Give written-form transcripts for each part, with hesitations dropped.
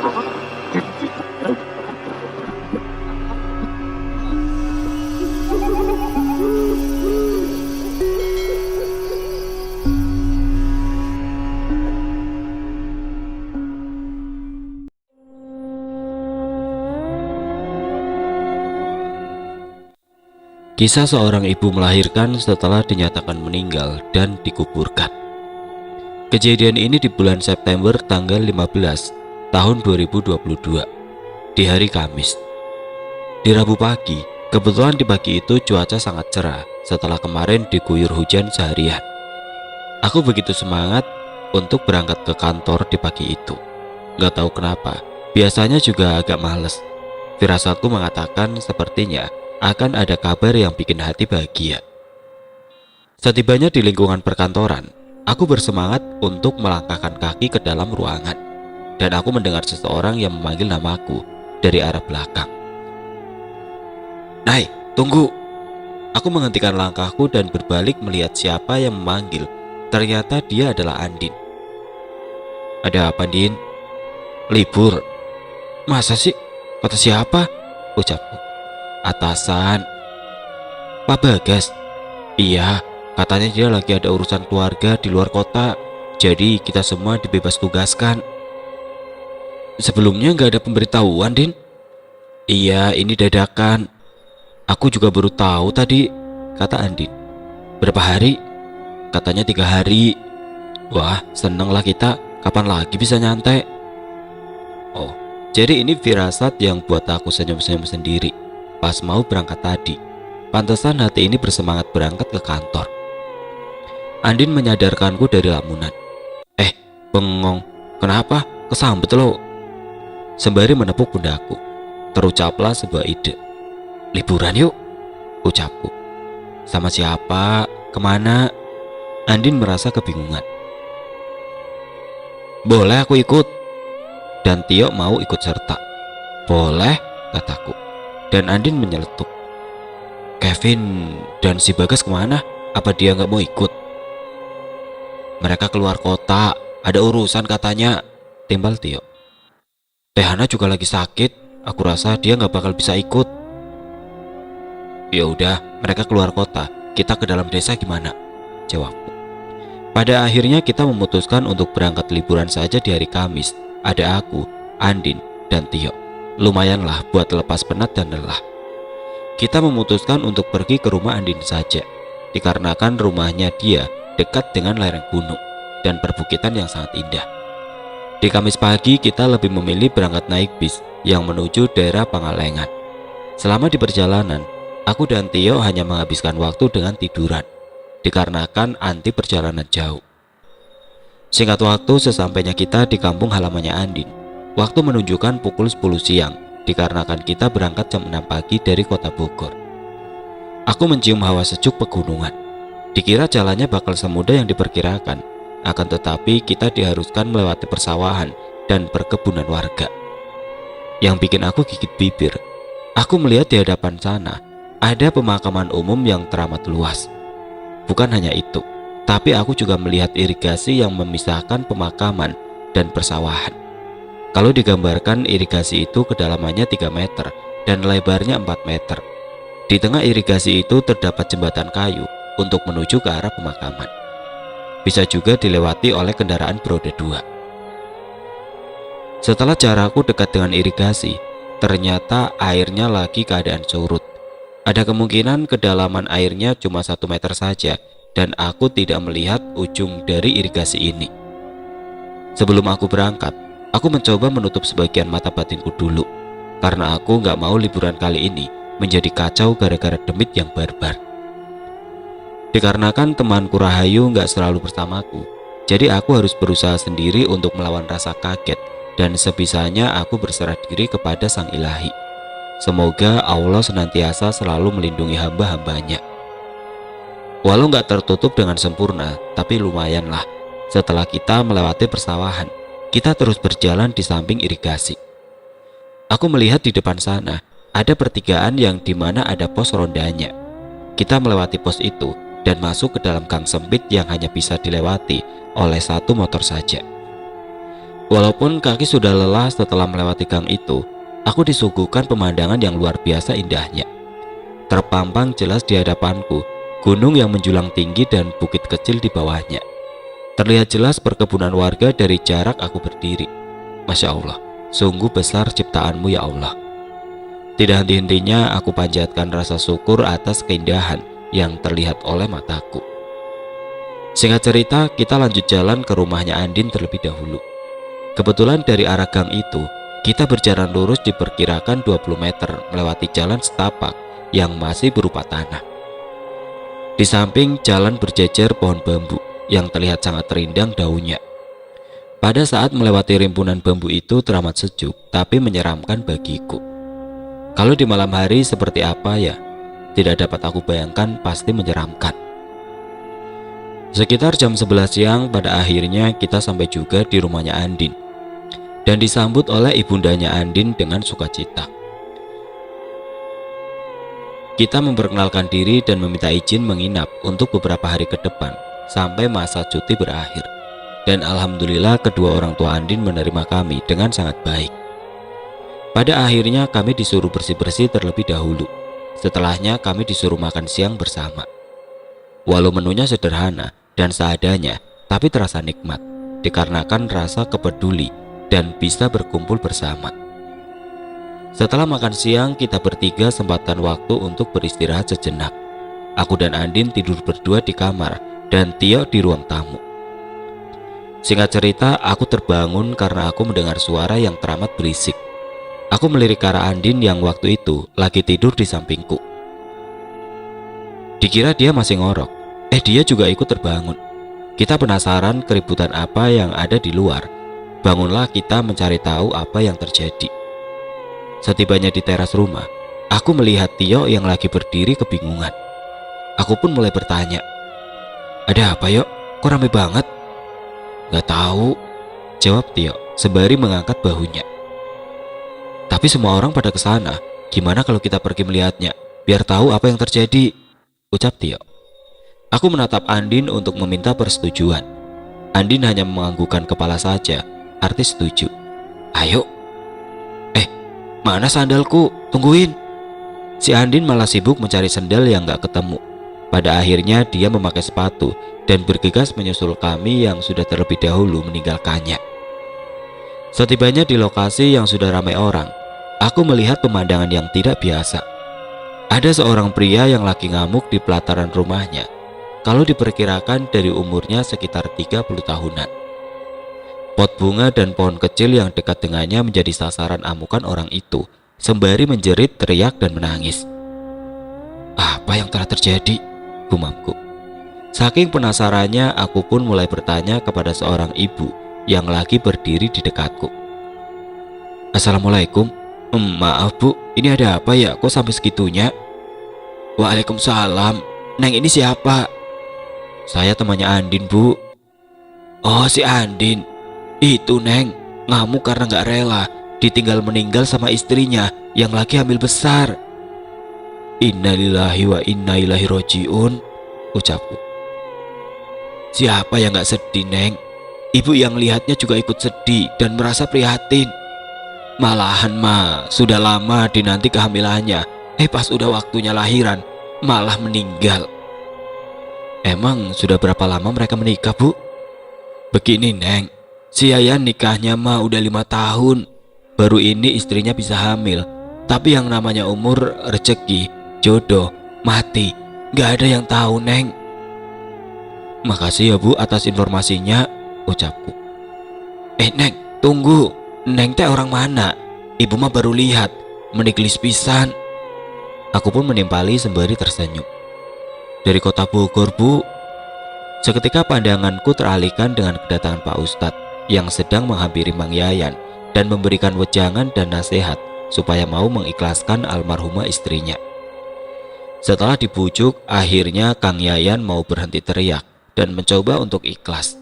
Kisah seorang ibu melahirkan setelah dinyatakan meninggal dan dikuburkan. Kejadian ini di bulan September tanggal 15 tahun 2022 di hari Kamis. Di Rabu pagi, kebetulan di pagi itu cuaca sangat cerah setelah kemarin diguyur hujan seharian. Aku begitu semangat untuk berangkat ke kantor di pagi itu. Gak tahu kenapa, biasanya juga agak males. Firasatku mengatakan sepertinya akan ada kabar yang bikin hati bahagia. Setibanya di lingkungan perkantoran, aku bersemangat untuk melangkahkan kaki ke dalam ruangan, dan aku mendengar seseorang yang memanggil namaku dari arah belakang. "Nay, tunggu!" Aku menghentikan langkahku dan berbalik melihat siapa yang memanggil. Ternyata dia adalah Andin. "Ada apa, Din?" "Libur." "Masa sih? Kata siapa?" ucapku. "Atasan." "Pak Bagas?" "Iya, katanya dia lagi ada urusan keluarga di luar kota, jadi kita semua dibebas tugaskan." "Sebelumnya nggak ada pemberitahuan, Din?" "Iya, ini dadakan. Aku juga baru tahu tadi," kata Andin. "Berapa hari?" "Katanya 3 hari." "Wah, seneng lah kita. Kapan lagi bisa nyantai?" Oh, jadi ini firasat yang buat aku senyum-senyum sendiri pas mau berangkat tadi. Pantesan hati ini bersemangat berangkat ke kantor. Andin menyadarkanku dari lamunan. Bengong, kenapa? Kesambet lo?" Sembari menepuk pundakku, terucaplah sebuah ide. "Liburan yuk," ucapku. "Sama siapa? Kemana?" Andin merasa kebingungan. "Boleh aku ikut?" Dan Tio mau ikut serta. "Boleh," kataku. Dan Andin menyeletuk. "Kevin dan si Bagas kemana? Apa dia nggak mau ikut?" "Mereka keluar kota, ada urusan katanya," timbal Tio. "Tehana juga lagi sakit, aku rasa dia nggak bakal bisa ikut." "Ya udah, mereka keluar kota, kita ke dalam desa gimana?" jawabku. Pada akhirnya kita memutuskan untuk berangkat liburan saja di hari Kamis. Ada aku, Andin, dan Tio. Lumayanlah buat lepas penat dan lelah. Kita memutuskan untuk pergi ke rumah Andin saja, dikarenakan rumahnya dia dekat dengan lereng gunung dan perbukitan yang sangat indah. Di Kamis pagi kita lebih memilih berangkat naik bis yang menuju daerah Pangalengan. Selama di perjalanan, aku dan Tio hanya menghabiskan waktu dengan tiduran, dikarenakan anti perjalanan jauh. Singkat waktu, sesampainya kita di kampung halamannya Andin, waktu menunjukkan pukul 10 siang, dikarenakan kita berangkat jam 6 pagi dari kota Bogor. Aku mencium hawa sejuk pegunungan. Dikira jalannya bakal semudah yang diperkirakan, akan tetapi kita diharuskan melewati persawahan dan perkebunan warga. Yang bikin aku gigit bibir, aku melihat di hadapan sana ada pemakaman umum yang teramat luas. Bukan hanya itu, tapi aku juga melihat irigasi yang memisahkan pemakaman dan persawahan. Kalau digambarkan, irigasi itu kedalamannya 3 meter dan lebarnya 4 meter. Di tengah irigasi itu terdapat jembatan kayu untuk menuju ke arah pemakaman. Bisa juga dilewati oleh kendaraan beroda 2. Setelah jarakku dekat dengan irigasi, ternyata airnya lagi keadaan surut. Ada kemungkinan kedalaman airnya cuma 1 meter saja, dan aku tidak melihat ujung dari irigasi ini. Sebelum aku berangkat, aku mencoba menutup sebagian mata batinku dulu, karena aku gak mau liburan kali ini menjadi kacau gara-gara demit yang barbar. Dikarenakan temanku Rahayu gak selalu bersamaku, jadi aku harus berusaha sendiri untuk melawan rasa kaget, dan sebisanya aku berserah diri kepada Sang Ilahi. Semoga Allah senantiasa selalu melindungi hamba-hambanya. Walau gak tertutup dengan sempurna, tapi lumayanlah. Setelah kita melewati persawahan, kita terus berjalan di samping irigasi. Aku melihat di depan sana ada pertigaan yang dimana ada pos rondanya. Kita melewati pos itu dan masuk ke dalam gang sempit yang hanya bisa dilewati oleh 1 motor saja. Walaupun kaki sudah lelah setelah melewati gang itu, aku disuguhkan pemandangan yang luar biasa indahnya. Terpampang jelas di hadapanku, gunung yang menjulang tinggi dan bukit kecil di bawahnya. Terlihat jelas perkebunan warga dari jarak aku berdiri. Masya Allah, sungguh besar ciptaanmu ya Allah. Tidak henti-hentinya aku panjatkan rasa syukur atas keindahan yang terlihat oleh mataku. Singkat cerita, kita lanjut jalan ke rumahnya Andin terlebih dahulu. Kebetulan dari arah gang itu, kita berjalan lurus diperkirakan 20 meter melewati jalan setapak yang masih berupa tanah. Di samping jalan berjejer pohon bambu yang terlihat sangat rindang daunnya. Pada saat melewati rimpunan bambu itu teramat sejuk, tapi menyeramkan bagiku. Kalau di malam hari seperti apa ya, tidak dapat aku bayangkan, pasti menyeramkan. Sekitar jam 11 siang pada akhirnya kita sampai juga di rumahnya Andin dan disambut oleh ibundanya Andin dengan sukacita. Kita memperkenalkan diri dan meminta izin menginap untuk beberapa hari ke depan sampai masa cuti berakhir. Dan alhamdulillah kedua orang tua Andin menerima kami dengan sangat baik. Pada akhirnya kami disuruh bersih-bersih terlebih dahulu. Setelahnya kami disuruh makan siang bersama. Walau menunya sederhana dan seadanya, tapi terasa nikmat dikarenakan rasa kepeduli dan bisa berkumpul bersama. Setelah makan siang, kita bertiga sempatkan waktu untuk beristirahat sejenak. Aku dan Andin tidur berdua di kamar dan Tio di ruang tamu. Singkat cerita, aku terbangun karena aku mendengar suara yang teramat berisik. Aku melirik ke arah Andin yang waktu itu lagi tidur di sampingku. Dikira dia masih ngorok, dia juga ikut terbangun. Kita penasaran keributan apa yang ada di luar. Bangunlah kita mencari tahu apa yang terjadi. Setibanya di teras rumah, aku melihat Tio yang lagi berdiri kebingungan. Aku pun mulai bertanya, "Ada apa yuk? Kok rame banget?" "Gak tahu," jawab Tio sembari mengangkat bahunya. "Tapi semua orang pada kesana. Gimana kalau kita pergi melihatnya, biar tahu apa yang terjadi?" ucap Tio. Aku menatap Andin untuk meminta persetujuan. Andin hanya menganggukkan kepala saja, arti setuju. "Ayo." "Mana sandalku? Tungguin." Si Andin malah sibuk mencari sandal yang gak ketemu. Pada akhirnya dia memakai sepatu dan bergegas menyusul kami yang sudah terlebih dahulu meninggalkannya. Setibanya di lokasi yang sudah ramai orang, aku melihat pemandangan yang tidak biasa. Ada seorang pria yang lagi ngamuk di pelataran rumahnya. Kalau diperkirakan dari umurnya sekitar 30 tahunan. Pot bunga dan pohon kecil yang dekat dengannya menjadi sasaran amukan orang itu, sembari menjerit, teriak, dan menangis. "Apa yang telah terjadi?" gumamku. Saking penasarannya, aku pun mulai bertanya kepada seorang ibu yang lagi berdiri di dekatku. "Assalamualaikum. Maaf bu, ini ada apa ya? Kok sampai segitunya?" "Waalaikumsalam. Neng ini siapa?" "Saya temannya Andin bu." "Oh si Andin. Itu Neng, ngamuk karena gak rela ditinggal meninggal sama istrinya yang lagi hamil besar." "Innalillahi wa inna ilaihi rojiun," ucapku. "Siapa yang gak sedih Neng? Ibu yang lihatnya juga ikut sedih dan merasa prihatin. Malahan sudah lama dinanti kehamilannya, pas udah waktunya lahiran malah meninggal." "Emang sudah berapa lama mereka menikah bu?" "Begini Neng, si Yayan nikahnya udah 5 tahun. Baru ini istrinya bisa hamil. Tapi yang namanya umur, rezeki, jodoh, mati, gak ada yang tahu Neng." "Makasih ya bu atas informasinya," ucapku. Neng, tunggu. Neng teh orang mana? Ibu mah baru lihat, meniglis pisan." Aku pun menimpali sembari tersenyum. "Dari kota Bogor bu." Seketika pandanganku teralihkan dengan kedatangan Pak Ustadz yang sedang menghampiri Mang Yayan dan memberikan wejangan dan nasihat supaya mau mengikhlaskan almarhumah istrinya. Setelah dibujuk, akhirnya Kang Yayan mau berhenti teriak dan mencoba untuk ikhlas.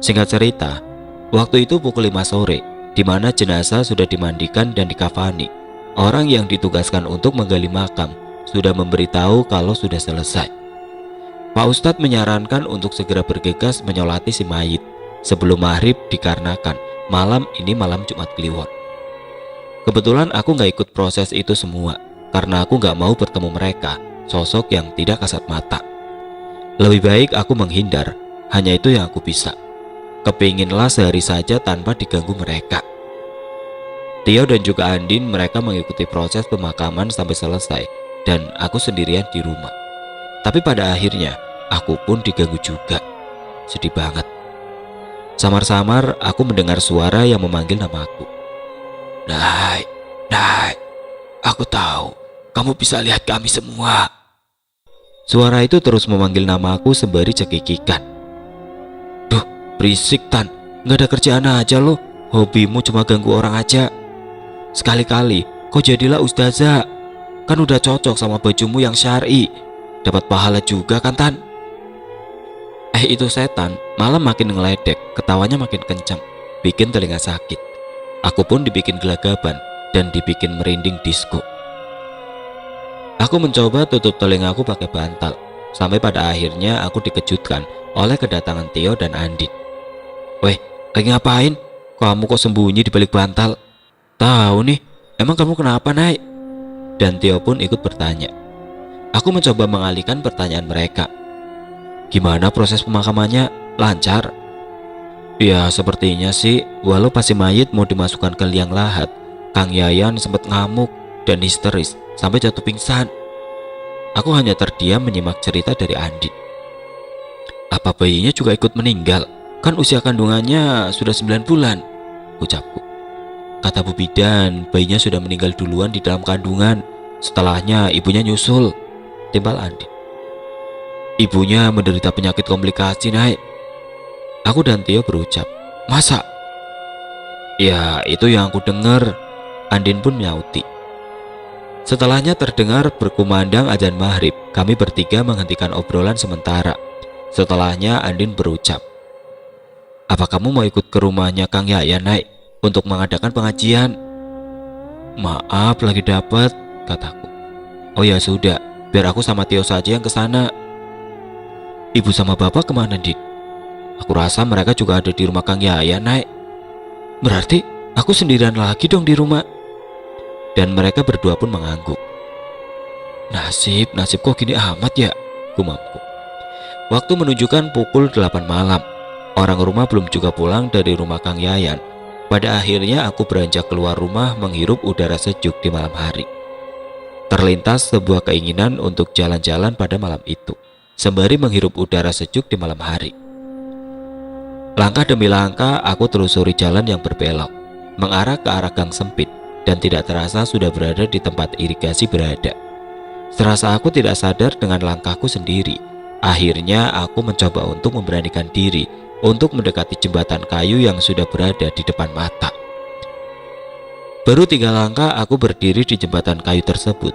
Singkat cerita, waktu itu pukul 5 sore, di mana jenazah sudah dimandikan dan dikafani. Orang yang ditugaskan untuk menggali makam sudah memberitahu kalau sudah selesai. Pak Ustadz menyarankan untuk segera bergegas menyolati si mayit sebelum maghrib dikarenakan Malam ini malam Jumat Kliwon. Kebetulan aku nggak ikut proses itu semua karena aku nggak mau bertemu mereka, sosok yang tidak kasat mata. Lebih baik aku menghindar, hanya itu yang aku bisa. Kepinginlah sehari saja tanpa diganggu mereka. Tio dan juga Andin mereka mengikuti proses pemakaman sampai selesai dan aku sendirian di rumah. Tapi pada akhirnya aku pun diganggu juga. Sedih banget. Samar-samar aku mendengar suara yang memanggil namaku. Nay, Nay, aku tahu kamu bisa lihat kami semua. Suara itu terus memanggil namaku sembari cekikikan. Duh, berisik Tan, nggak ada kerjaan aja lo. Hobimu cuma ganggu orang aja. Sekali-kali kau jadilah ustazah. Kan udah cocok sama bajumu yang syar'i. Dapat pahala juga kan Tan? Itu setan malah makin ngeledek, ketawanya makin kencang, bikin telinga sakit. Aku pun dibikin gelagaban dan dibikin merinding disco. Aku mencoba tutup telingaku pakai bantal, sampai pada akhirnya aku dikejutkan oleh kedatangan Tio dan Andin. Weh, lagi ngapain? Kamu kok sembunyi di balik bantal? Tahu nih, emang kamu kenapa Nay? Dan Tio pun ikut bertanya. Aku mencoba mengalihkan pertanyaan mereka. Gimana proses pemakamannya? Lancar? Ya sepertinya sih, walau pasti mayit mau dimasukkan ke liang lahat, Kang Yayan sempat ngamuk dan histeris sampai jatuh pingsan. Aku hanya terdiam menyimak cerita dari Andin. Apa bayinya juga ikut meninggal? Kan usia kandungannya sudah 9 bulan, ucapku. Kata Bu Bidan, bayinya sudah meninggal duluan di dalam kandungan. Setelahnya ibunya nyusul, timbal Andin. Ibunya menderita penyakit komplikasi Nay. Aku dan Tio berucap, masa? Ya itu yang aku dengar. Andin pun menyauti. Setelahnya terdengar berkumandang azan maghrib. Kami bertiga menghentikan obrolan sementara. Setelahnya Andin berucap, apa kamu mau ikut ke rumahnya Kang Yayan Nay untuk mengadakan pengajian? Maaf lagi dapat, kataku. Oh ya sudah, biar aku sama Tio saja yang ke sana. Ibu sama bapak kemana Din? Aku rasa mereka juga ada di rumah Kang Yayan Nay. Berarti aku sendirian lagi dong di rumah. Dan mereka berdua pun mengangguk. Nasib kok gini amat ya, gumamku. Waktu menunjukkan pukul 8 malam. Orang rumah belum juga pulang dari rumah Kang Yayan. Pada akhirnya aku beranjak keluar rumah menghirup udara sejuk di malam hari. Terlintas sebuah keinginan untuk jalan-jalan pada malam itu, sembari menghirup udara sejuk di malam hari. Langkah demi langkah aku telusuri jalan yang berbelok, mengarah ke arah gang sempit, dan tidak terasa sudah berada di tempat irigasi berada. Serasa aku tidak sadar dengan langkahku sendiri. Akhirnya aku mencoba untuk memberanikan diri untuk mendekati jembatan kayu yang sudah berada di depan mata. Baru 3 langkah aku berdiri di jembatan kayu tersebut.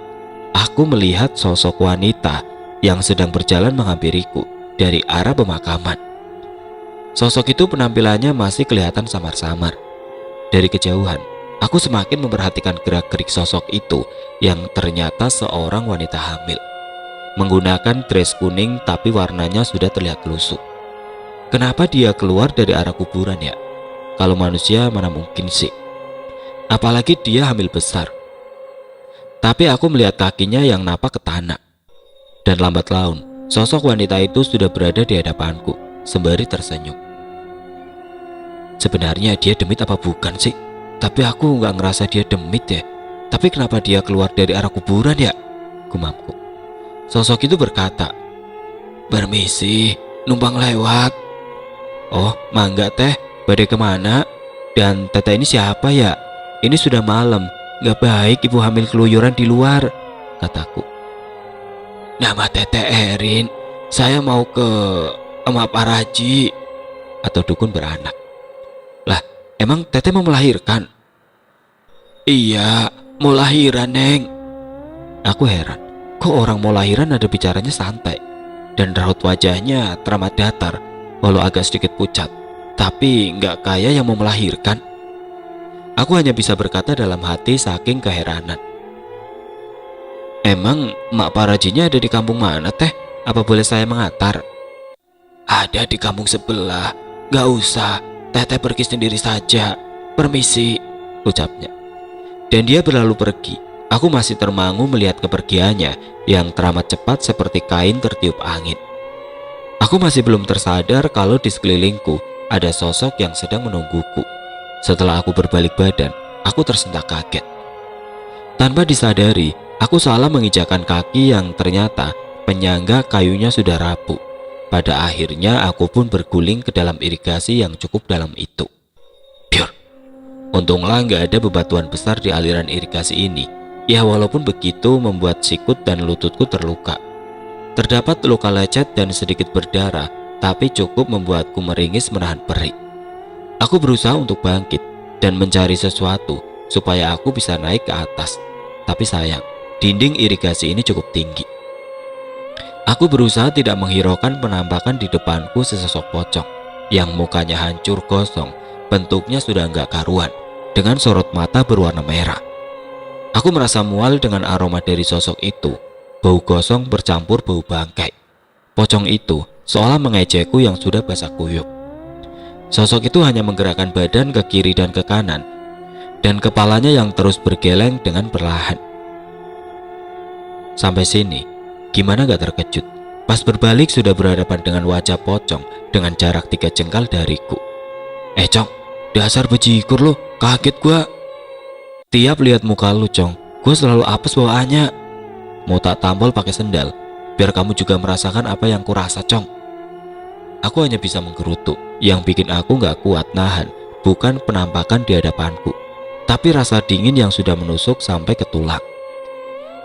Aku melihat sosok wanita yang sedang berjalan menghampiriku dari arah pemakaman. Sosok itu penampilannya masih kelihatan samar-samar. Dari kejauhan, aku semakin memperhatikan gerak-gerik sosok itu yang ternyata seorang wanita hamil. Menggunakan dress kuning tapi warnanya sudah terlihat lusuh. Kenapa dia keluar dari arah kuburan ya? Kalau manusia mana mungkin sih? Apalagi dia hamil besar. Tapi aku melihat kakinya yang napak ke tanah. Dan lambat laun, sosok wanita itu sudah berada di hadapanku, sembari tersenyum. Sebenarnya dia demit apa bukan sih? Tapi aku nggak ngerasa dia demit ya. Tapi kenapa dia keluar dari arah kuburan ya? Gumamku. Sosok itu berkata, "Permisi, numpang lewat." "Oh, mangga teh, badai kemana? Dan teteh ini siapa ya? Ini sudah malam, nggak baik ibu hamil keluyuran di luar," kataku. "Nama teteh Erin, saya mau ke Emak Paraji," atau dukun beranak. "Lah, emang teteh mau melahirkan?" "Iya, mau lahiran Neng." Aku heran, kok orang mau lahiran ada bicaranya santai, dan raut wajahnya teramat datar, walau agak sedikit pucat, tapi nggak kayak yang mau melahirkan. Aku hanya bisa berkata dalam hati saking keheranan. "Emang Mak Parajinya ada di kampung mana teh? Apa boleh saya mengantar?" "Ada di kampung sebelah, gak usah. Teteh pergi sendiri saja. Permisi, ucapnya. Dan dia berlalu pergi. Aku masih termangu melihat kepergiannya yang teramat cepat seperti kain tertiup angin. Aku masih belum tersadar kalau di sekelilingku ada sosok yang sedang menungguku. Setelah aku berbalik badan, aku tersentak kaget. Tanpa disadari, aku salah menginjakkan kaki yang ternyata penyangga kayunya sudah rapuh. Pada akhirnya aku pun berguling ke dalam irigasi yang cukup dalam itu. Biar. Untunglah nggak ada bebatuan besar di aliran irigasi ini. Ya walaupun begitu membuat sikut dan lututku terluka. Terdapat luka lecet dan sedikit berdarah, tapi cukup membuatku meringis menahan perih. Aku berusaha untuk bangkit dan mencari sesuatu supaya aku bisa naik ke atas. Tapi sayang, dinding irigasi ini cukup tinggi. Aku berusaha tidak menghiraukan penampakan di depanku sesosok pocong yang mukanya hancur gosong, bentuknya sudah enggak karuan, dengan sorot mata berwarna merah. Aku merasa mual dengan aroma dari sosok itu, bau gosong bercampur bau bangkai. Pocong itu seolah mengejekku yang sudah basah kuyup. Sosok itu hanya menggerakkan badan ke kiri dan ke kanan, dan kepalanya yang terus bergeleng dengan perlahan. Sampai sini, gimana gak terkejut? Pas berbalik sudah berhadapan dengan wajah pocong dengan jarak 3 jengkal dariku. Cong, dasar bejikur lo, kaget gua. Tiap lihat muka lu, Cong, gue selalu apes bawaannya. Mau tak tampol pakai sendal, biar kamu juga merasakan apa yang kurasa, Cong. Aku hanya bisa menggerutu. Yang bikin aku gak kuat nahan bukan penampakan di hadapanku, tapi rasa dingin yang sudah menusuk sampai ke tulang.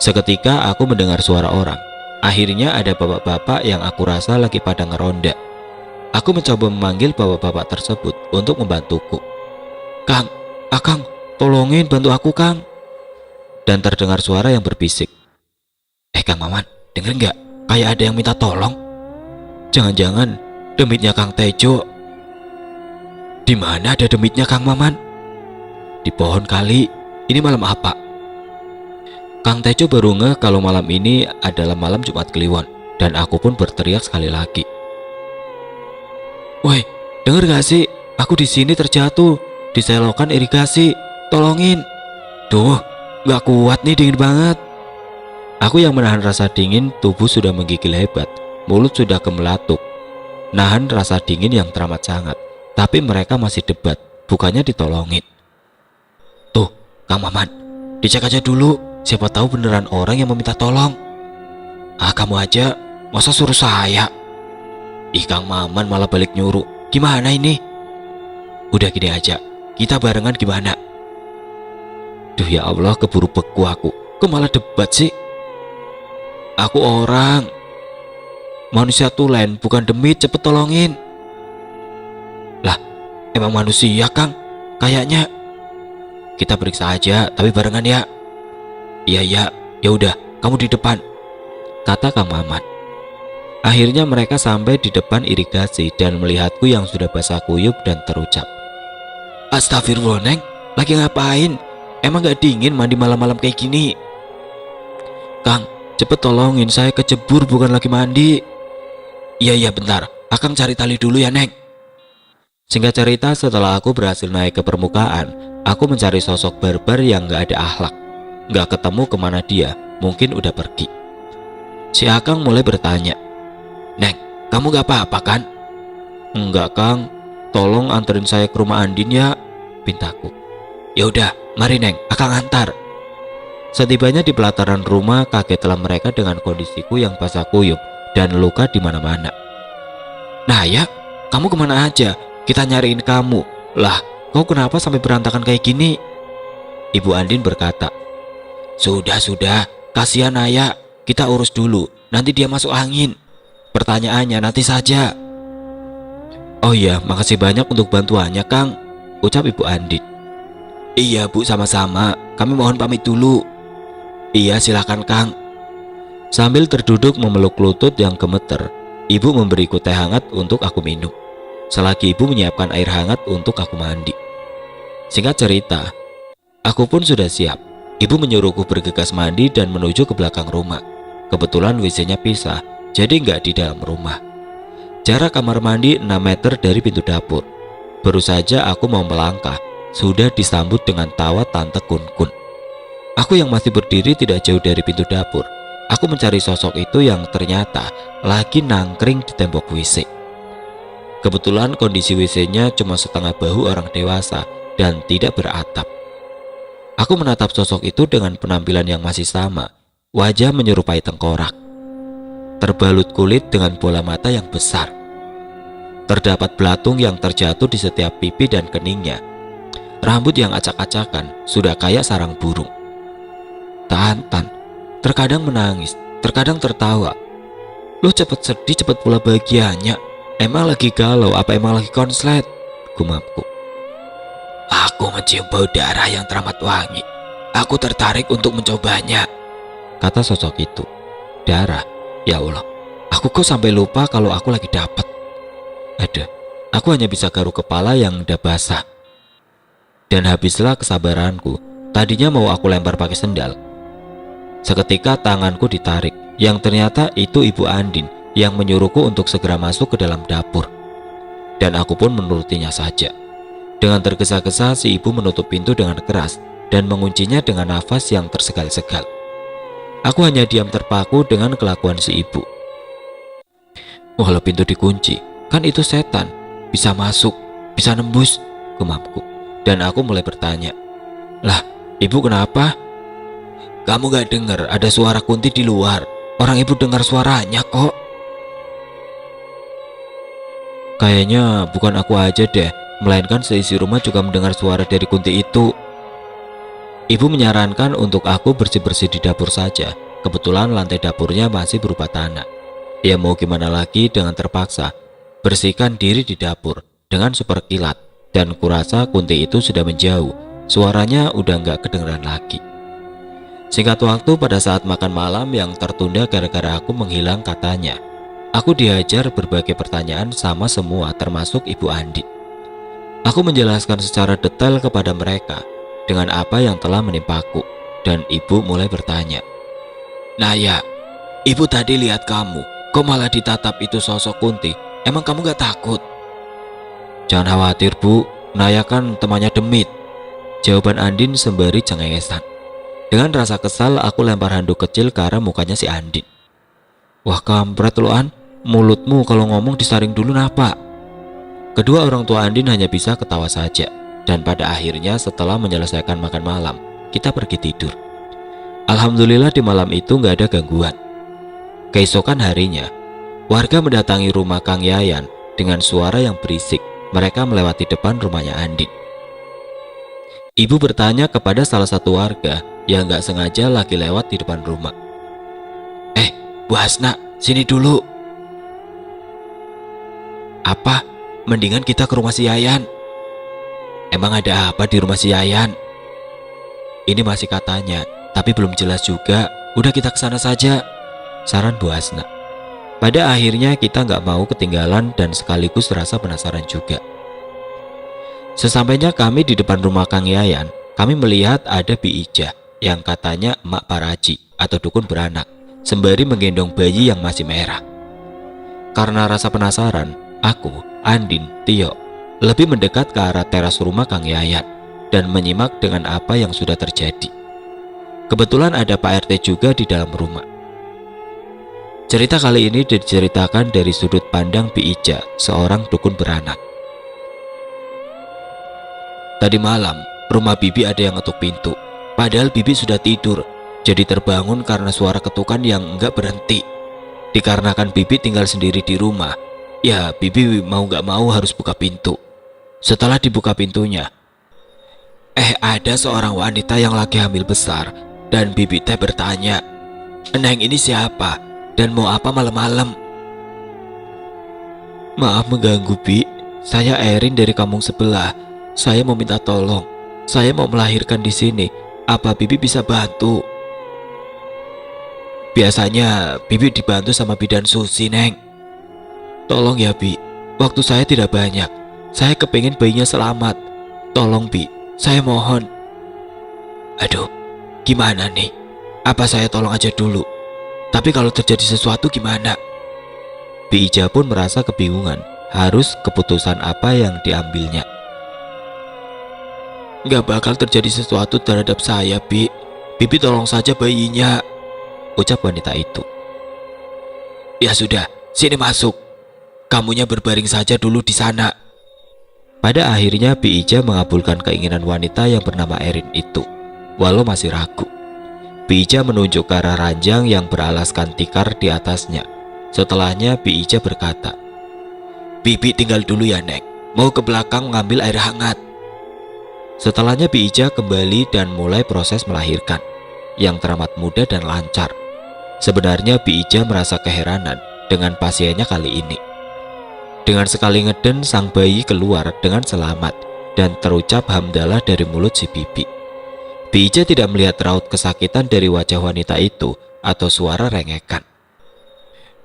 Seketika aku mendengar suara orang. Akhirnya ada bapak-bapak yang aku rasa lagi pada ngeronda. Aku mencoba memanggil bapak-bapak tersebut untuk membantuku. Kang, Akang, tolongin bantu aku, Kang. Dan terdengar suara yang berbisik. Kang Maman, denger nggak? Kayak ada yang minta tolong. Jangan-jangan demitnya Kang Tejo. Di mana ada demitnya Kang Maman? Di pohon kali. Ini malam apa? Kang Tejo baru ngeh kalau malam ini adalah malam Jumat Kliwon, dan aku pun berteriak sekali lagi. Woi, denger gak sih? Aku di sini terjatuh di selokan irigasi. Tolongin. Duh, gak kuat nih, dingin banget. Aku yang menahan rasa dingin, tubuh sudah menggigil hebat, mulut sudah gemelatuk. Nahan rasa dingin yang teramat sangat, tapi mereka masih debat, bukannya ditolongin. Tuh, Kang Maman, dicek aja dulu, siapa tahu beneran orang yang meminta tolong. Kamu aja, masa suruh saya? Kang Maman malah balik nyuruh. Gimana ini? Udah gini aja, kita barengan gimana? Duh ya Allah, keburu beku aku. Kok malah debat sih? Aku orang, manusia tulen, bukan demit, cepet tolongin. Lah, emang manusia, Kang? Kayaknya. Kita periksa aja, tapi barengan ya. Iya, ya udah, kamu di depan, kata Kang Maman. Akhirnya mereka sampai di depan irigasi dan melihatku yang sudah basah kuyup dan terucap. Astagfirullah, Neng, lagi ngapain? Emang gak dingin mandi malam-malam kayak gini? Kang, cepet tolongin, saya kecebur, bukan lagi mandi. Iya, bentar, Akang cari tali dulu ya, Neng. Singkat cerita, setelah aku berhasil naik ke permukaan, aku mencari sosok barbar yang gak ada akhlak. Gak ketemu kemana dia, mungkin udah pergi. Si Akang mulai bertanya, Neng, kamu gak apa-apa kan? Enggak, Kang, tolong anterin saya ke rumah Andin ya, pintaku. Ya udah, mari Neng, Akang antar. Setibanya di pelataran rumah, kagetlah mereka dengan kondisiku yang basah kuyup dan luka di mana-mana. Nah ya, kamu kemana aja? Kita nyariin kamu. Lah, kau kenapa sampai berantakan kayak gini? Ibu Andin berkata, Sudah, kasihan Ayah, kita urus dulu, nanti dia masuk angin. Pertanyaannya nanti saja. Oh iya, makasih banyak untuk bantuannya, Kang, ucap Ibu Andin. Iya Bu, sama-sama, kami mohon pamit dulu. Iya, silakan Kang. Sambil terduduk memeluk lutut yang gemeter, ibu memberiku teh hangat untuk aku minum, selagi ibu menyiapkan air hangat untuk aku mandi. Singkat cerita, aku pun sudah siap. Ibu menyuruhku bergegas mandi dan menuju ke belakang rumah. Kebetulan WC-nya pisah, jadi nggak di dalam rumah. Jarak kamar mandi 6 meter dari pintu dapur. Baru saja aku mau melangkah, sudah disambut dengan tawa Tante Kun-kun. Aku yang masih berdiri tidak jauh dari pintu dapur. Aku mencari sosok itu yang ternyata lagi nangkring di tembok WC. Kebetulan kondisi WC-nya cuma setengah bahu orang dewasa dan tidak beratap. Aku menatap sosok itu dengan penampilan yang masih sama, wajah menyerupai tengkorak, terbalut kulit dengan bola mata yang besar. Terdapat belatung yang terjatuh di setiap pipi dan keningnya. Rambut yang acak-acakan, sudah kayak sarang burung. Tan, terkadang menangis, terkadang tertawa. Lo cepet sedih, cepet pula bahagianya. Emang lagi galau, apa emang lagi konslet? Gumamku. Aku mencium bau darah yang teramat wangi. Aku tertarik untuk mencobanya, kata sosok itu. Darah? Ya Allah, aku kok sampai lupa kalau aku lagi dapat. Ada, aku hanya bisa garuk kepala yang udah basah. Dan habislah kesabaranku. Tadinya mau aku lempar pakai sendal. Seketika tanganku ditarik, yang ternyata itu Ibu Andin yang menyuruhku untuk segera masuk ke dalam dapur. Dan aku pun menurutinya saja. Dengan tergesa-gesa si ibu menutup pintu dengan keras dan menguncinya dengan nafas yang tersegal-segal. Aku hanya diam terpaku dengan kelakuan si ibu. Walau pintu dikunci, kan itu setan, bisa masuk, bisa nembus, gumamku. Dan aku mulai bertanya, lah, ibu kenapa? Kamu gak dengar ada suara Kunti di luar? Orang ibu dengar suaranya kok. Kayaknya bukan aku aja deh, melainkan seisi rumah juga mendengar suara dari Kunti itu. Ibu menyarankan untuk aku bersih-bersih di dapur saja. Kebetulan lantai dapurnya masih berupa tanah. Ya mau gimana lagi dengan terpaksa bersihkan diri di dapur dengan super kilat. Dan kurasa Kunti itu sudah menjauh. Suaranya udah nggak kedengeran lagi. Singkat waktu, pada saat makan malam yang tertunda gara-gara aku menghilang katanya, aku diajar berbagai pertanyaan sama semua termasuk Ibu Andi. Aku menjelaskan secara detail kepada mereka dengan apa yang telah menimpaku. Dan ibu mulai bertanya, Naya, ibu tadi lihat kamu, kok malah ditatap itu sosok Kunti? Emang kamu gak takut? Jangan khawatir bu, Naya kan temannya Demit, jawaban Andin sembari cengengesan. Dengan rasa kesal aku lempar handuk kecil ke arah mukanya si Andin. Wah kampret lo An, mulutmu kalau ngomong disaring dulu napa? Kedua orang tua Andin hanya bisa ketawa saja. Dan pada akhirnya setelah menyelesaikan makan malam, kita pergi tidur. Alhamdulillah di malam itu gak ada gangguan. Keesokan harinya, warga mendatangi rumah Kang Yayan dengan suara yang berisik. Mereka melewati depan rumahnya Andin. Ibu bertanya kepada salah satu warga yang gak sengaja lagi lewat di depan rumah. Bu Hasna, sini dulu. Apa? Mendingan kita ke rumah si Yayan. Emang ada apa di rumah si Yayan? Ini masih katanya, tapi belum jelas juga. Udah kita ke sana saja, saran Bu Hasna. Pada akhirnya kita nggak mau ketinggalan dan sekaligus rasa penasaran juga. Sesampainya kami di depan rumah Kang Yayan, kami melihat ada Bi Ijah yang katanya emak Paraji atau dukun beranak, sembari menggendong bayi yang masih merah. Karena rasa penasaran, aku, Andin, Tio lebih mendekat ke arah teras rumah Kang Yayan dan menyimak dengan apa yang sudah terjadi. Kebetulan ada Pak RT juga di dalam rumah. Cerita kali ini diceritakan dari sudut pandang Bi Ija, seorang dukun beranak. Tadi malam, rumah Bibi ada yang ngetuk pintu. Padahal Bibi sudah tidur, jadi terbangun karena suara ketukan yang enggak berhenti. Dikarenakan Bibi tinggal sendiri di rumah, ya Bibi mau gak mau harus buka pintu. Setelah dibuka pintunya, ada seorang wanita yang lagi hamil besar. Dan Bibi teh bertanya, Neng ini siapa? Dan mau apa malam-malam? Maaf mengganggu Bi, saya Erin dari kampung sebelah. Saya mau minta tolong. Saya mau melahirkan di sini. Apa Bibi bisa bantu? Biasanya Bibi dibantu sama bidan Susi, Neng. Tolong ya Bi, waktu saya tidak banyak. Saya kepingin bayinya selamat. Tolong Bi, saya mohon. Aduh, gimana nih? Apa saya tolong aja dulu? Tapi kalau terjadi sesuatu gimana? Bi Ija pun merasa kebingungan harus keputusan apa yang diambilnya. Nggak bakal terjadi sesuatu terhadap saya, Bi. Bibi tolong saja bayinya, ucap wanita itu. Ya sudah, sini masuk. Kamunya berbaring saja dulu di sana. Pada akhirnya Bi Ija mengabulkan keinginan wanita yang bernama Erin itu, walau masih ragu. Bi Ija menunjuk ke arah ranjang yang beralaskan tikar di atasnya. Setelahnya Bi Ija berkata, Bibi tinggal dulu ya, Neng. Mau ke belakang mengambil air hangat. Setelahnya Bi Ija kembali dan mulai proses melahirkan, yang teramat mudah dan lancar. Sebenarnya Bi Ija merasa keheranan dengan pasiennya kali ini. Dengan sekali ngeden, sang bayi keluar dengan selamat dan terucap hamdalah dari mulut si bibi. Bi Ija tidak melihat raut kesakitan dari wajah wanita itu atau suara rengekan.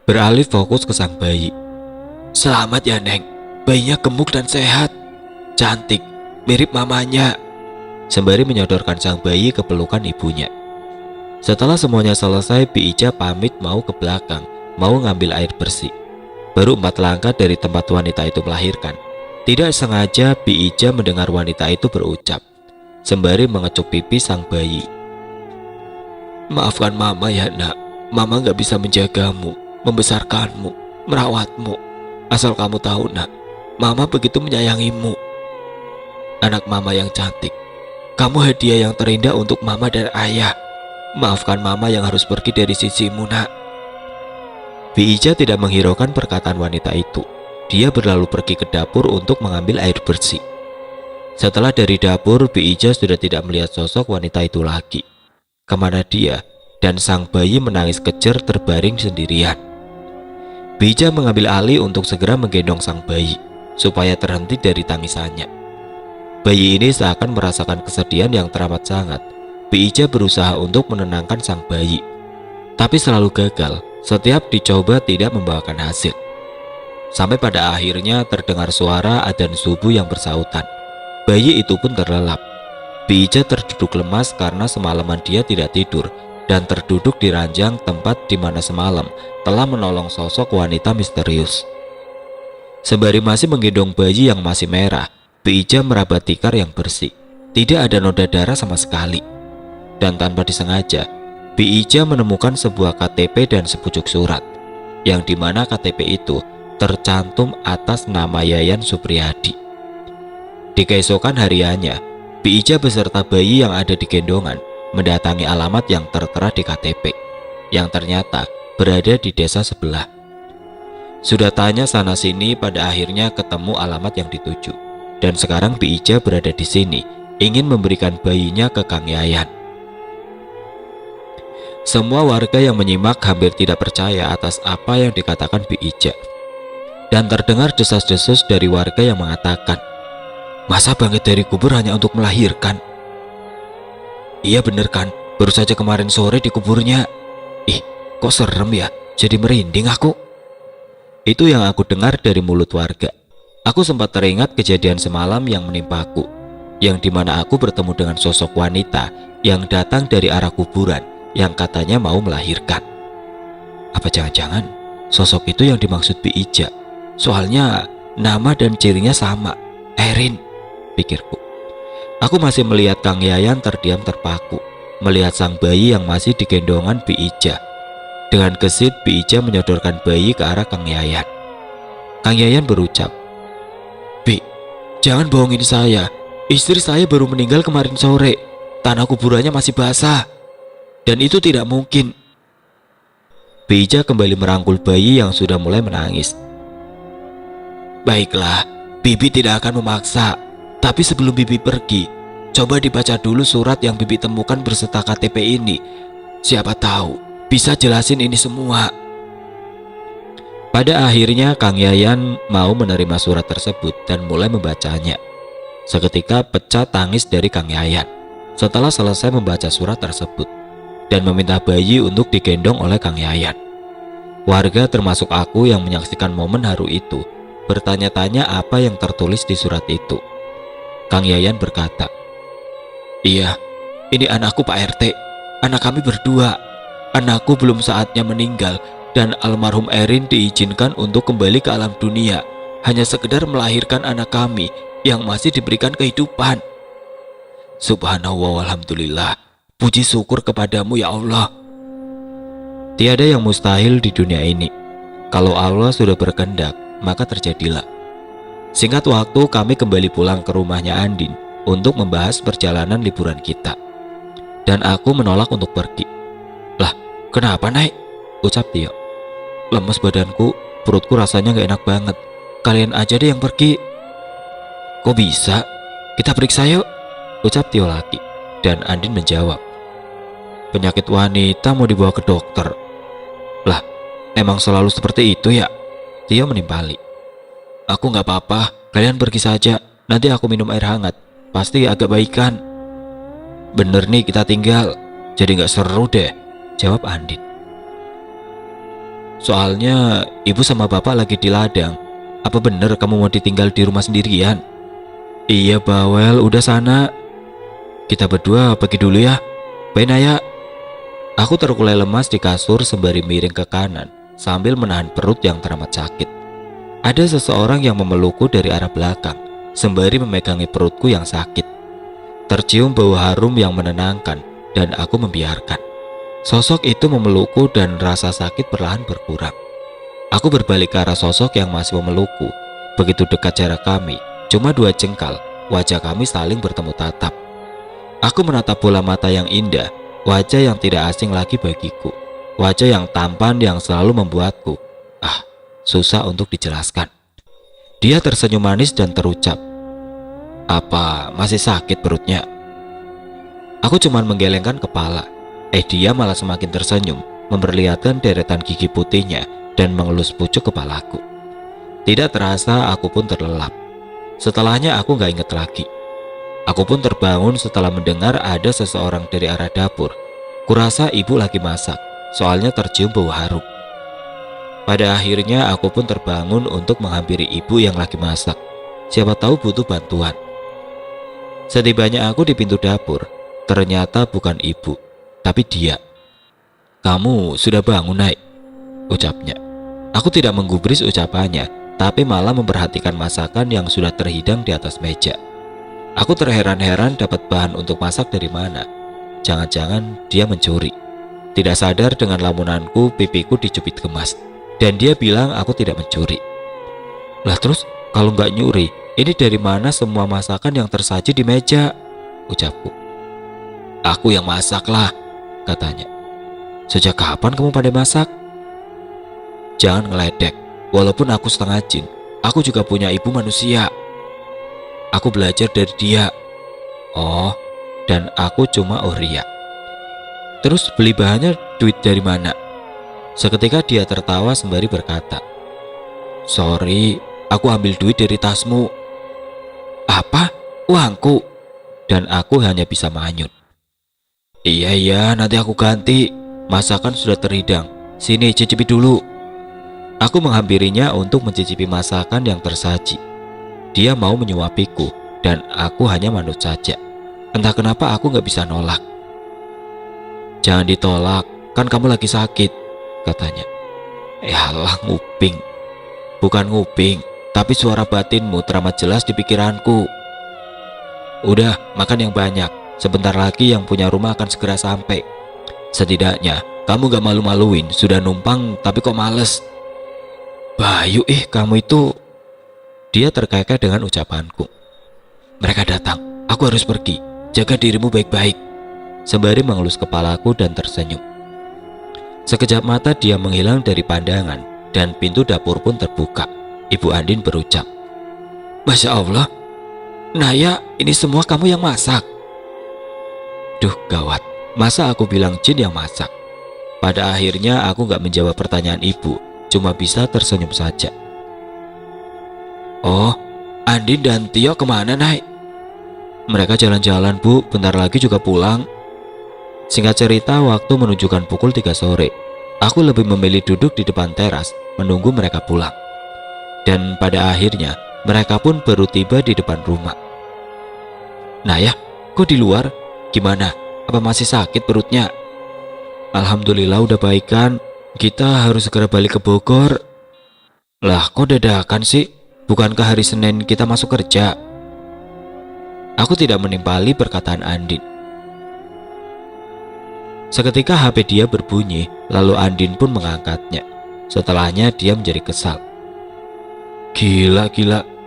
Beralih fokus ke sang bayi. Selamat ya, Neng. Bayinya gemuk dan sehat. Cantik, mirip mamanya. Sembari menyodorkan sang bayi ke pelukan ibunya. Setelah semuanya selesai, Bi Ija pamit mau ke belakang, mau ngambil air bersih. Baru 4 langkah dari tempat wanita itu melahirkan, tidak sengaja Bi Ija mendengar wanita itu berucap, sembari mengecup pipi sang bayi. Maafkan mama ya, Nak. Mama gak bisa menjagamu, membesarkanmu, merawatmu. Asal kamu tahu, Nak, mama begitu menyayangimu. Anak mama yang cantik, kamu hadiah yang terindah untuk mama dan ayah. Maafkan mama yang harus pergi dari sisimu, Nak. Bi Ija tidak menghiraukan perkataan wanita itu. Dia berlalu pergi ke dapur untuk mengambil air bersih. Setelah dari dapur, Bi Ija sudah tidak melihat sosok wanita itu lagi. Kemana dia? Dan sang bayi menangis kejer terbaring sendirian. Bi Ija mengambil alih untuk segera menggendong sang bayi, supaya terhenti dari tangisannya. Bayi ini seakan merasakan kesedihan yang teramat sangat. Bi Ija berusaha untuk menenangkan sang bayi, tapi selalu gagal. Setiap dicoba tidak membawakan hasil. Sampai pada akhirnya terdengar suara adzan subuh yang bersautan. Bayi itu pun terlelap. Bi Ija terduduk lemas karena semalaman dia tidak tidur dan terduduk di ranjang tempat di mana semalam telah menolong sosok wanita misterius. Sembari masih menggendong bayi yang masih merah, Bi Ija meraba tikar yang bersih. Tidak ada noda darah sama sekali. Dan tanpa disengaja, Bi Ija menemukan sebuah KTP dan sepucuk surat, yang dimana KTP itu tercantum atas nama Yayan Supriyadi. Di keesokan hariannya, Bi Ija beserta bayi yang ada di gendongan mendatangi alamat yang tertera di KTP, yang ternyata berada di desa sebelah. Sudah tanya sana sini, pada akhirnya ketemu alamat yang dituju. Dan sekarang Bi Ija berada di sini, ingin memberikan bayinya ke Kang Yayan. Semua warga yang menyimak hampir tidak percaya atas apa yang dikatakan Bi Ija. Dan terdengar desas-desus dari warga yang mengatakan, masa bangkit dari kubur hanya untuk melahirkan? Iya bener kan, baru saja kemarin sore di kuburnya. Ih, kok serem ya, jadi merinding aku. Itu yang aku dengar dari mulut warga. Aku sempat teringat kejadian semalam yang menimpaku, yang dimana aku bertemu dengan sosok wanita yang datang dari arah kuburan, yang katanya mau melahirkan. Apa jangan-jangan sosok itu yang dimaksud Bi Ija? Soalnya nama dan cirinya sama, Erin, pikirku. Aku masih melihat Kang Yayan terdiam terpaku, melihat sang bayi yang masih digendongan Bi Ija. Dengan gesit Bi Ija menyodorkan bayi ke arah Kang Yayan. Kang Yayan berucap, Bi, jangan bohongin saya. Istri saya baru meninggal kemarin sore. Tanah kuburannya masih basah. Dan itu tidak mungkin. Bi Ija kembali merangkul bayi yang sudah mulai menangis. Baiklah, Bibi tidak akan memaksa. Tapi sebelum Bibi pergi, coba dibaca dulu surat yang Bibi temukan berserta KTP ini. Siapa tahu bisa jelasin ini semua. Pada akhirnya Kang Yayan mau menerima surat tersebut dan mulai membacanya. Seketika pecah tangis dari Kang Yayan setelah selesai membaca surat tersebut, dan meminta bayi untuk digendong oleh Kang Yayan. Warga termasuk aku yang menyaksikan momen haru itu bertanya-tanya apa yang tertulis di surat itu. Kang Yayan berkata, iya, ini anakku Pak RT, anak kami berdua. Anakku belum saatnya meninggal dan almarhum Erin diizinkan untuk kembali ke alam dunia, hanya sekedar melahirkan anak kami yang masih diberikan kehidupan. Subhanallah walhamdulillah. Puji syukur kepadamu ya Allah. Tiada yang mustahil di dunia ini. Kalau Allah sudah berkehendak, maka terjadilah. Singkat waktu kami kembali pulang ke rumahnya Andin untuk membahas perjalanan liburan kita. Dan aku menolak untuk pergi. Lah, kenapa naik? Ucap Tio. Lemes badanku, perutku rasanya gak enak banget. Kalian aja deh yang pergi. Kok bisa? Kita periksa yuk, ucap Tio lagi. Dan Andin menjawab, penyakit wanita mau dibawa ke dokter. Lah, emang selalu seperti itu ya? Tio menimpali. Aku gak apa-apa, kalian pergi saja. Nanti aku minum air hangat, pasti agak baikan. Bener nih kita tinggal, jadi gak seru deh, jawab Andin. Soalnya ibu sama bapak lagi di ladang. Apa bener kamu mau ditinggal di rumah sendirian? Iya bawel, udah sana. Kita berdua pergi dulu ya. Bye Naya. Aku terkulai lemas di kasur sembari miring ke kanan sambil menahan perut yang teramat sakit. Ada seseorang yang memelukku dari arah belakang sembari memegangi perutku yang sakit. Tercium bau harum yang menenangkan dan aku membiarkan. Sosok itu memelukku dan rasa sakit perlahan berkurang. Aku berbalik ke arah sosok yang masih memelukku. Begitu dekat jarak kami, cuma 2 jengkal, wajah kami saling bertemu tatap. Aku menatap bola mata yang indah, wajah yang tidak asing lagi bagiku. Wajah yang tampan yang selalu membuatku, susah untuk dijelaskan. Dia tersenyum manis dan terucap, apa masih sakit perutnya? Aku cuman menggelengkan kepala. Dia malah semakin tersenyum, memperlihatkan deretan gigi putihnya dan mengelus pucuk kepalaku. Tidak terasa aku pun terlelap. Setelahnya aku gak inget lagi. Aku pun terbangun setelah mendengar ada seseorang dari arah dapur. Kurasa ibu lagi masak, soalnya tercium bau harum. Pada akhirnya aku pun terbangun untuk menghampiri ibu yang lagi masak. Siapa tahu butuh bantuan. Setibanya aku di pintu dapur, ternyata bukan ibu, tapi dia. Kamu sudah bangun, Naik? Ucapnya. Aku tidak menggubris ucapannya, tapi malah memperhatikan masakan yang sudah terhidang di atas meja. Aku terheran-heran dapat bahan untuk masak dari mana. Jangan-jangan dia mencuri. Tidak sadar dengan lamunanku, pipiku dicubit gemas. Dan dia bilang aku tidak mencuri. Lah terus, kalau nggak nyuri, ini dari mana semua masakan yang tersaji di meja? Ucapku. Aku yang masak lah, katanya. Sejak kapan kamu pandai masak? Jangan ngeledek, walaupun aku setengah jin, aku juga punya ibu manusia. Aku belajar dari dia. Oh, dan aku cuma Ria. Terus beli bahannya duit dari mana? Seketika dia tertawa sembari berkata, sorry, aku ambil duit dari tasmu. Apa? Uangku? Dan aku hanya bisa manyun. Iya, nanti aku ganti. Masakan sudah terhidang. Sini, cicipi dulu. Aku menghampirinya untuk mencicipi masakan yang tersaji. Dia mau menyuapiku, dan aku hanya manut saja. Entah kenapa aku gak bisa nolak. Jangan ditolak, kan kamu lagi sakit, katanya. Yalah, nguping. Bukan nguping, tapi suara batinmu teramat jelas di pikiranku. Udah, makan yang banyak. Sebentar lagi yang punya rumah akan segera sampai. Setidaknya kamu gak malu-maluin, sudah numpang tapi kok males. Bayu, kamu itu. Dia terkekeh dengan ucapanku. Mereka datang, aku harus pergi. Jaga dirimu baik-baik. Sembari mengelus kepalaku dan tersenyum. Sekejap mata dia menghilang dari pandangan dan pintu dapur pun terbuka. Ibu Andin berucap, Masya Allah, Naya, ini semua kamu yang masak? Duh gawat, masa aku bilang jin yang masak? Pada akhirnya aku gak menjawab pertanyaan ibu, cuma bisa tersenyum saja. Oh, Andin dan Tio kemana, Naik? Mereka jalan-jalan, Bu, bentar lagi juga pulang. Singkat cerita, waktu menunjukkan pukul 3 sore. Aku lebih memilih duduk di depan teras, menunggu mereka pulang. Dan pada akhirnya, mereka pun baru tiba di depan rumah. Naya, kok di luar? Gimana? Apa masih sakit perutnya? Alhamdulillah udah baikan. Kita harus segera balik ke Bogor. Lah kok dadakan sih? Bukankah hari Senin kita masuk kerja? Aku tidak menimpali perkataan Andin. Seketika HP dia berbunyi, lalu Andin pun mengangkatnya. Setelahnya dia menjadi kesal. Gila,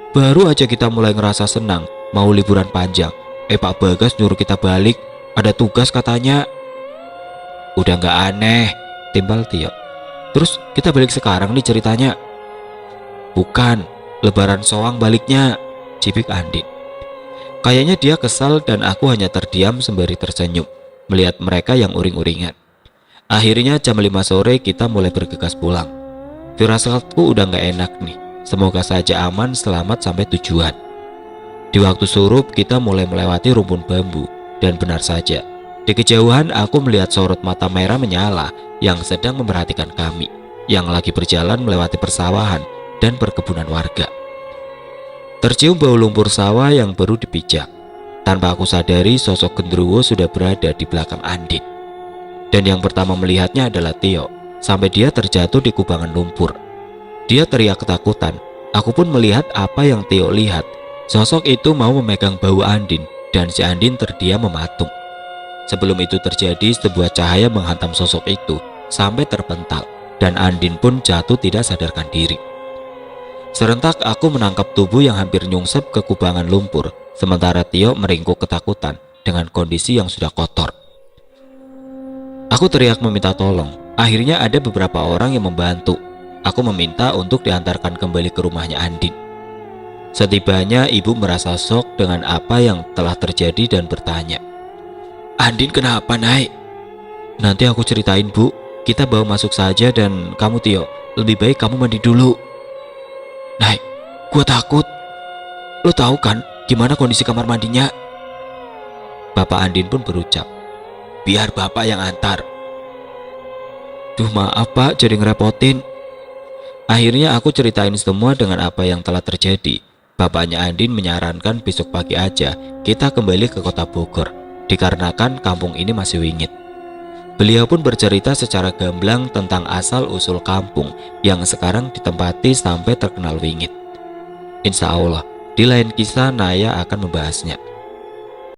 baru aja kita mulai ngerasa senang, mau liburan panjang. Pak Bagas nyuruh kita balik, ada tugas katanya. Udah gak aneh, timbal Tio. Terus kita balik sekarang nih ceritanya. Bukan, lebaran soang baliknya, cipik Andin. Kayaknya dia kesal dan aku hanya terdiam sembari tersenyum melihat mereka yang uring-uringan. Akhirnya jam 5 sore kita mulai bergegas pulang. Firasatku udah gak enak nih. Semoga saja aman selamat sampai tujuan. Di waktu surup kita mulai melewati rumpun bambu. Dan benar saja, di kejauhan aku melihat sorot mata merah menyala yang sedang memerhatikan kami, yang lagi berjalan melewati persawahan dan perkebunan warga. Tercium bau lumpur sawah yang baru dipijak. Tanpa aku sadari, sosok genderuwo sudah berada di belakang Andin. Dan yang pertama melihatnya adalah Tio, sampai dia terjatuh di kubangan lumpur. Dia teriak ketakutan. Aku pun melihat apa yang Tio lihat. Sosok itu mau memegang bahu Andin, dan si Andin terdiam mematung. Sebelum itu terjadi, sebuah cahaya menghantam sosok itu sampai terpental, dan Andin pun jatuh tidak sadarkan diri. Serentak aku menangkap tubuh yang hampir nyungsep ke kubangan lumpur, sementara Tio meringkuk ketakutan dengan kondisi yang sudah kotor. Aku teriak meminta tolong. Akhirnya ada beberapa orang yang membantu. Aku meminta untuk diantarkan kembali ke rumahnya Andin. Setibanya ibu merasa shock dengan apa yang telah terjadi dan bertanya, Andin kenapa naik? Nanti aku ceritain bu, kita bawa masuk saja dan kamu Tio, lebih baik kamu mandi dulu. Naik, gua takut. Lo tahu kan gimana kondisi kamar mandinya? Bapak Andin pun berucap, biar bapak yang antar. Duh maaf pak, jadi ngerepotin. Akhirnya aku ceritain semua dengan apa yang telah terjadi. Bapaknya Andin menyarankan besok pagi aja kita kembali ke kota Bogor, dikarenakan kampung ini masih wingit. Beliau pun bercerita secara gamblang tentang asal-usul kampung yang sekarang ditempati sampai terkenal wingit. Insya Allah, di lain kisah Naya akan membahasnya.